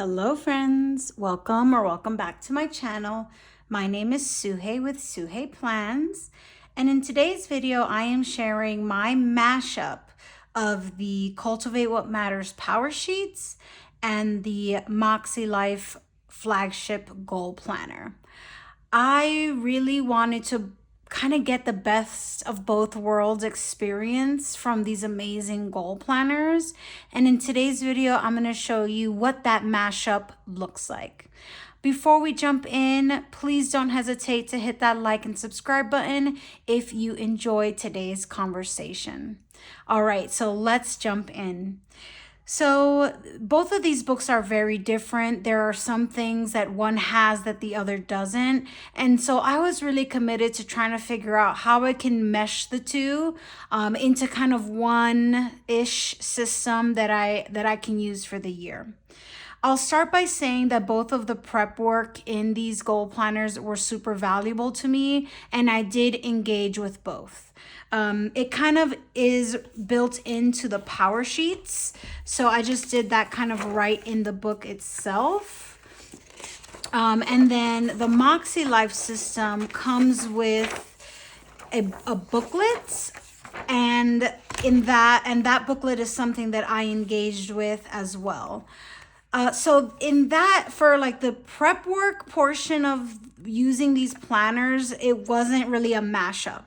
Hello friends, welcome back to my channel. My name is Suhey with Suhey Plans, and in today's video I am sharing my mashup of the Cultivate What Matters Powersheets and the Makselife Flagship Goal Planner. I really wanted to kind of get the best of both worlds experience from these amazing goal planners. And in today's video, I'm going to show you what that mashup looks like. Before we jump in, please don't hesitate to hit that like and subscribe button if you enjoyed today's conversation. All right, so let's jump in. So both of these books are very different. There are some things that one has that the other doesn't. And so I was really committed to trying to figure out how I can mesh the two into kind of one-ish system that I can use for the year. I'll start by saying that both of the prep work in these goal planners were super valuable to me, and I did engage with both. It kind of is built into the Powersheets, so I just did that kind of right in the book itself. And then the Makselife system comes with a booklet, and that booklet is something that I engaged with as well. So in that, for like the prep work portion of using these planners, it wasn't really a mashup.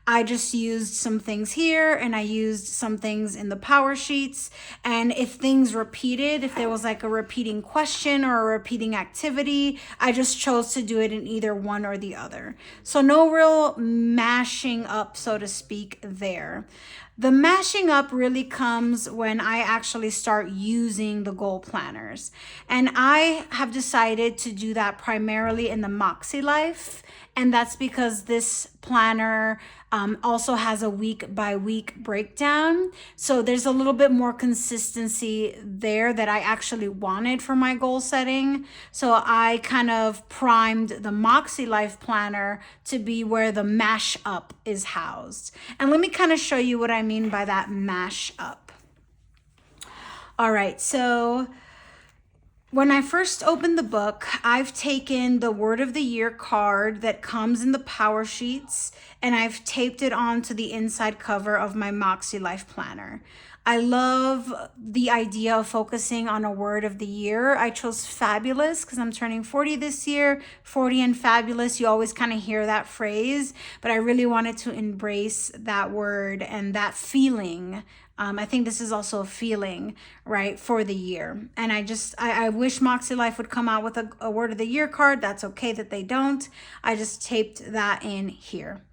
I just used some things here and I used some things in the Powersheets. And if things repeated, if there was like a repeating question or a repeating activity, I just chose to do it in either one or the other. So no real mashing up, so to speak, there. The mashing up really comes when I actually start using the goal planners. And I have decided to do that primarily in the Makselife. And that's because this planner also has a week by week breakdown. So there's a little bit more consistency there that I actually wanted for my goal setting. So I kind of primed the Makselife planner to be where the mash up is housed. And let me kind of show you what I mean by that mash up. All right, so when I first opened the book, I've taken the Word of the Year card that comes in the Powersheets and I've taped it onto the inside cover of my Makselife planner. I love the idea of focusing on a word of the year. I chose fabulous because I'm turning 40 this year. 40 and fabulous, you always kind of hear that phrase, but I really wanted to embrace that word and that feeling. I think this is also a feeling, right, for the year. And I wish Makselife would come out with a word of the year card. That's okay that they don't. I just taped that in here.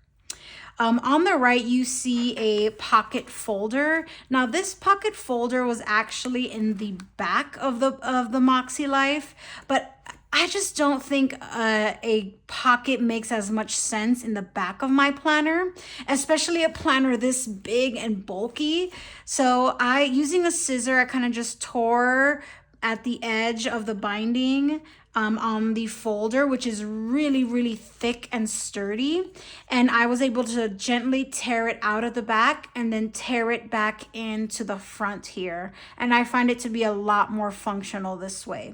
On the right, you see a pocket folder. Now, this pocket folder was actually in the back of the Makselife, but I just don't think a pocket makes as much sense in the back of my planner, especially a planner this big and bulky. So using a scissor, I kind of just tore at the edge of the binding on the folder, which is really, really thick and sturdy. And I was able to gently tear it out of the back and then tear it back into the front here. And I find it to be a lot more functional this way.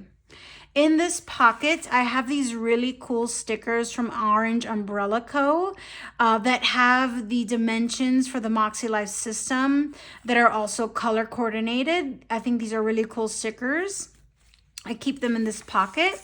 In this pocket, I have these really cool stickers from Orange Umbrella Co. That have the dimensions for the Makselife system that are also color coordinated. I think these are really cool stickers. I keep them in this pocket.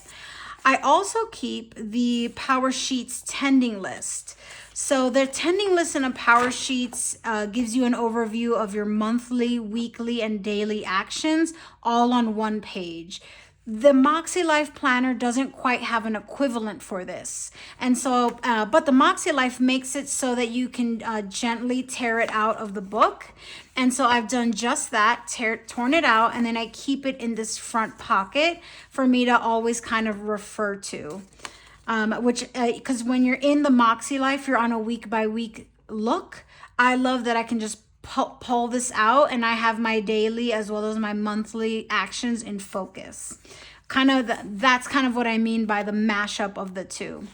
I also keep the Powersheets tending list. So the tending list in a Powersheets gives you an overview of your monthly, weekly, and daily actions all on one page. The Makselife planner doesn't quite have an equivalent for this. And so, but the Makselife makes it so that you can gently tear it out of the book. And so I've done just that, torn it out, and then I keep it in this front pocket for me to always kind of refer to. Because when you're in the Makselife, you're on a week by week look. I love that I can just pull this out and I have my daily as well as my monthly actions in focus. That's kind of what I mean by the mashup of the two.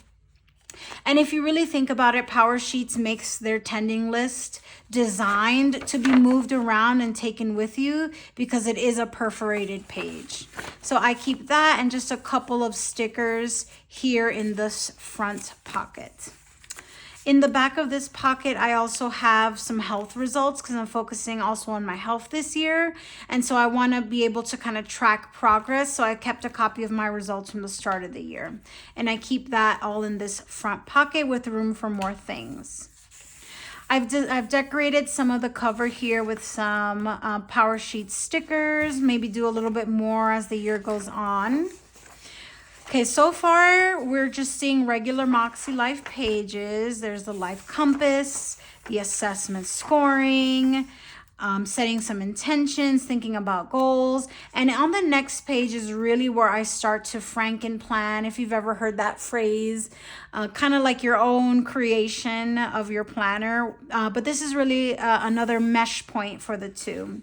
And if you really think about it, Powersheets makes their tending list designed to be moved around and taken with you because it is a perforated page. So I keep that and just a couple of stickers here in this front pocket. In the back of this pocket, I also have some health results because I'm focusing also on my health this year. And so I want to be able to kind of track progress. So I kept a copy of my results from the start of the year. And I keep that all in this front pocket with room for more things. I've decorated some of the cover here with some Powersheets stickers, maybe do a little bit more as the year goes on. Okay, so far we're just seeing regular Makselife pages. There's the life compass, the assessment scoring, setting some intentions, thinking about goals. And on the next page is really where I start to franken-plan, if you've ever heard that phrase, kind of like your own creation of your planner. But this is really another mesh point for the two.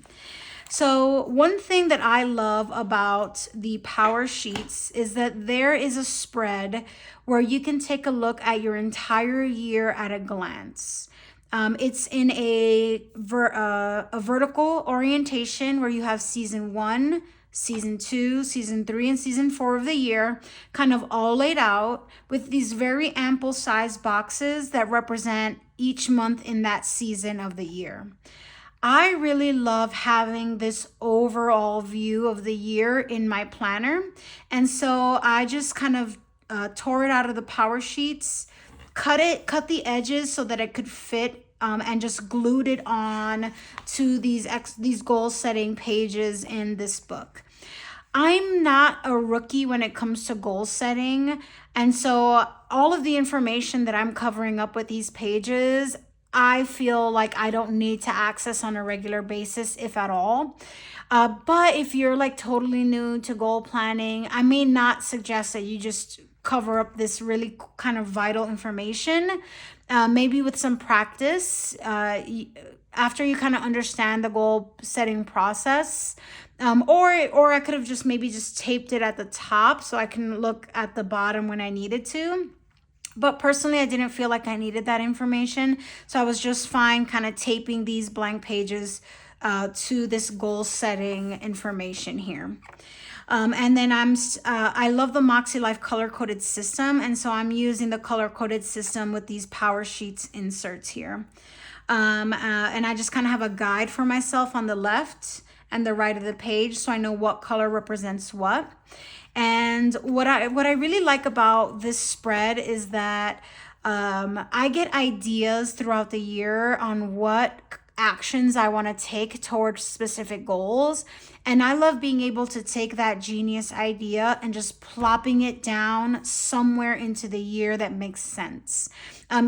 So one thing that I love about the Powersheets is that there is a spread where you can take a look at your entire year at a glance. It's in a vertical orientation where you have season 1, season 2, season 3, and season 4 of the year kind of all laid out with these very ample size boxes that represent each month in that season of the year. I really love having this overall view of the year in my planner. And so I just kind of tore it out of the Powersheets, cut the edges so that it could fit, and just glued it on to these goal setting pages in this book. I'm not a rookie when it comes to goal setting. And so all of the information that I'm covering up with these pages, I feel like I don't need to access on a regular basis, if at all. But if you're like totally new to goal planning, I may not suggest that you just cover up this really kind of vital information. Maybe with some practice, after you kind of understand the goal setting process, or I could have just maybe just taped it at the top so I can look at the bottom when I needed to. But personally, I didn't feel like I needed that information. So I was just fine kind of taping these blank pages to this goal setting information here. And then I love the Makselife color coded system. And so I'm using the color coded system with these Powersheets inserts here. And I just kind of have a guide for myself on the left and the right of the page so I know what color represents what. And what I really like about this spread is that I get ideas throughout the year on what actions I want to take towards specific goals. And I love being able to take that genius idea and just plopping it down somewhere into the year that makes sense.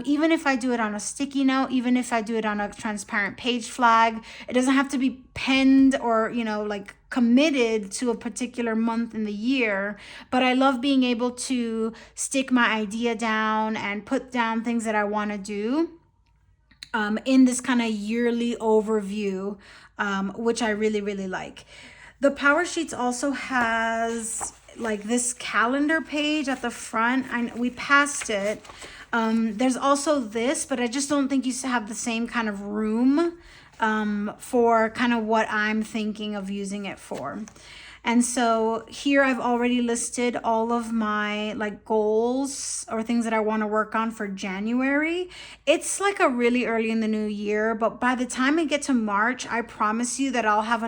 Even if I do it on a sticky note, even if I do it on a transparent page flag, it doesn't have to be penned or, like committed to a particular month in the year. But I love being able to stick my idea down and put down things that I want to do in this kind of yearly overview, which I really, really like. The Powersheets also has like this calendar page at the front. We passed it. There's also this, but I just don't think you have the same kind of room for kind of what I'm thinking of using it for. And so here I've already listed all of my like goals or things that I want to work on for January. It's like a really early in the new year, but by the time I get to March, I promise you that I'll have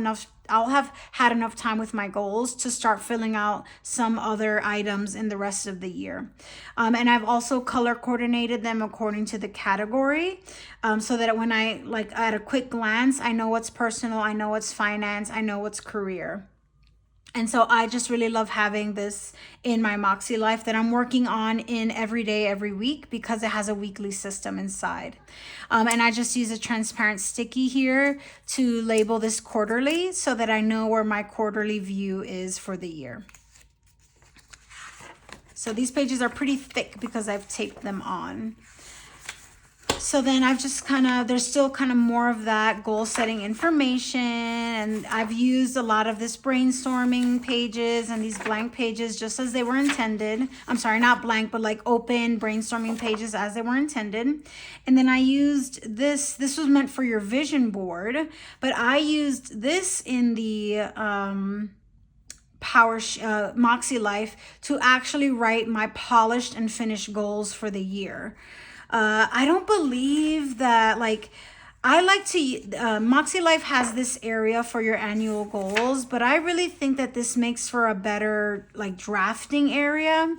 had enough time with my goals to start filling out some other items in the rest of the year. And I've also color coordinated them according to the category, so that when I like at a quick glance, I know what's personal, I know what's finance, I know what's career. And so I just really love having this in my Makselife that I'm working on in every day, every week, because it has a weekly system inside. And I just use a transparent sticky here to label this quarterly so that I know where my quarterly view is for the year. So these pages are pretty thick because I've taped them on. So then I've just there's still kind of more of that goal setting information, and I've used a lot of this brainstorming pages and these blank pages just as they were intended. I'm sorry, not blank, but like open brainstorming pages as they were intended. And then I used this was meant for your vision board, but I used this in the Makselife to actually write my polished and finished goals for the year. I don't believe that, like, I like to, Makselife has this area for your annual goals, but I really think that this makes for a better, like, drafting area.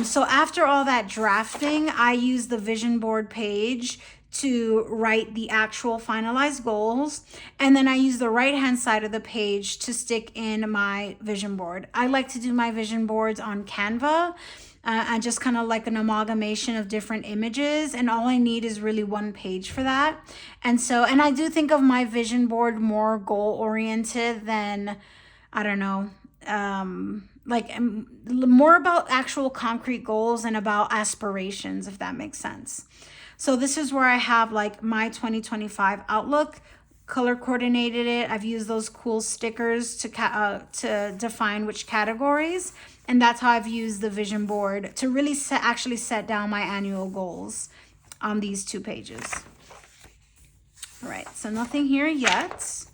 So after all that drafting, I use the vision board page to write the actual finalized goals. And then I use the right-hand side of the page to stick in my vision board. I like to do my vision boards on Canva. And just kind of like an amalgamation of different images, and all I need is really one page for that. And I do think of my vision board more goal oriented than, I don't know, more about actual concrete goals and about aspirations, if that makes sense. So this is where I have like my 2025 outlook, color coordinated it. I've used those cool stickers to define which categories. And that's how I've used the vision board to really actually set down my annual goals on these 2 pages. All right, so nothing here yet.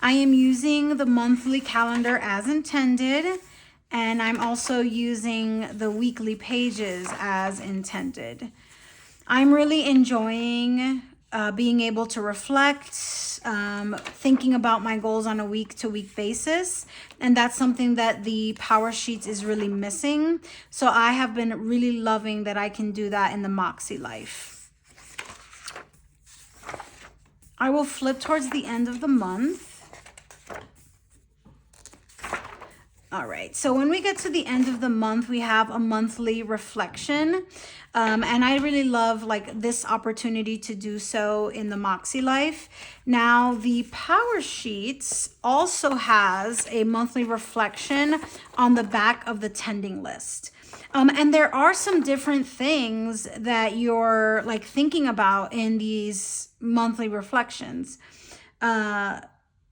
I am using the monthly calendar as intended, and I'm also using the weekly pages as intended. I'm really enjoying being able to reflect, thinking about my goals on a week-to-week basis. And that's something that the Powersheets is really missing. So I have been really loving that I can do that in the Makselife. I will flip towards the end of the month. All right, so when we get to the end of the month, we have a monthly reflection. And I really love like this opportunity to do so in the Makselife. Now, the Powersheets also has a monthly reflection on the back of the tending list. And there are some different things that you're like thinking about in these monthly reflections.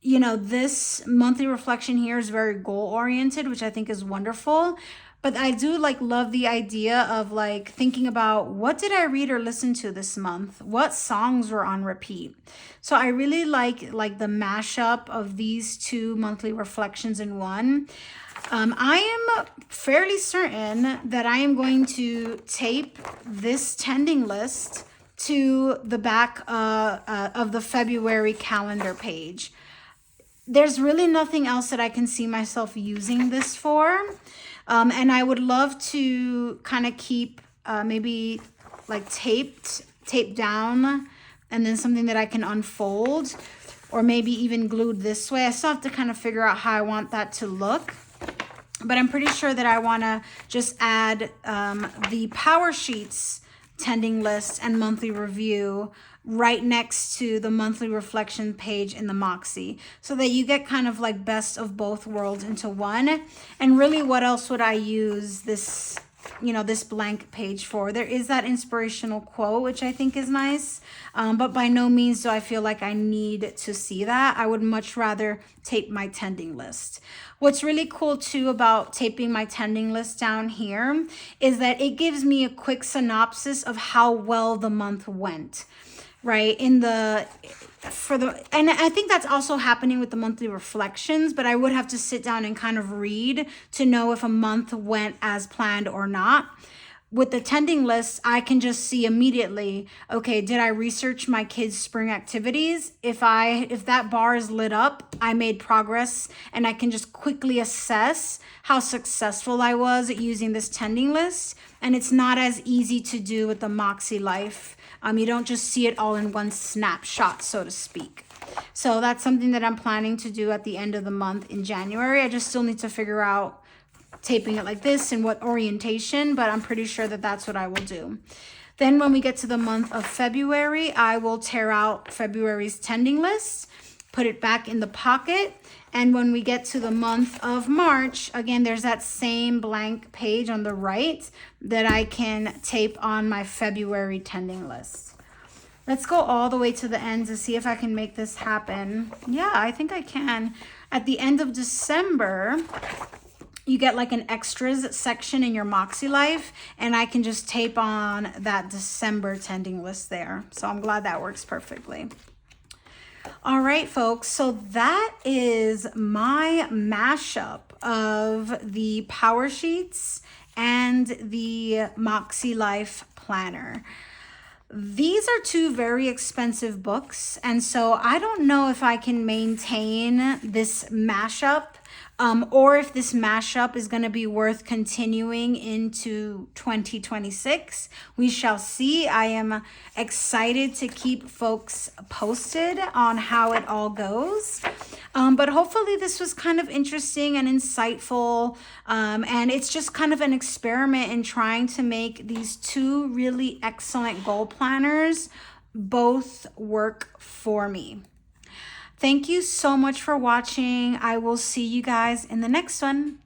You know, this monthly reflection here is very goal oriented, which I think is wonderful. But I do like love the idea of like thinking about what did I read or listen to this month? What songs were on repeat? So I really like the mashup of these 2 monthly reflections in one. I am fairly certain that I am going to tape this tending list to the back of the February calendar page. There's really nothing else that I can see myself using this for. And I would love to kind of keep maybe like taped down, and then something that I can unfold, or maybe even glued this way. I still have to kind of figure out how I want that to look. But I'm pretty sure that I want to just add the Powersheets tending list and monthly review right next to the monthly reflection page in the Moxie, so that you get kind of like best of both worlds into one. And really, what else would I use this, you know, this blank page for? There is that inspirational quote, which I think is nice, but by no means do I feel like I need to see that. I would much rather tape my tending list. What's really cool too about taping my tending list down here is that it gives me a quick synopsis of how well the month went. Right, and I think that's also happening with the monthly reflections, but I would have to sit down and kind of read to know if a month went as planned or not. With the tending list, I can just see immediately, okay, did I research my kids' spring activities? If that bar is lit up, I made progress, and I can just quickly assess how successful I was at using this tending list. And it's not as easy to do with the Makselife. You don't just see it all in one snapshot, so to speak. So that's something that I'm planning to do at the end of the month in January. I just still need to figure out taping it like this and what orientation, but I'm pretty sure that that's what I will do. Then when we get to the month of February, I will tear out February's tending list, put it back in the pocket. And when we get to the month of March, again, there's that same blank page on the right that I can tape on my February tending list. Let's go all the way to the end to see if I can make this happen. Yeah, I think I can. At the end of December, you get like an extras section in your Makselife, and I can just tape on that December tending list there. So I'm glad that works perfectly. All right, folks, so that is my mashup of the Powersheets and the Makselife planner. These are two very expensive books, and so I don't know if I can maintain this mashup or if this mashup is going to be worth continuing into 2026. We shall see. I am excited to keep folks posted on how it all goes. But hopefully this was kind of interesting and insightful. And it's just kind of an experiment in trying to make these two really excellent goal planners both work for me. Thank you so much for watching. I will see you guys in the next one.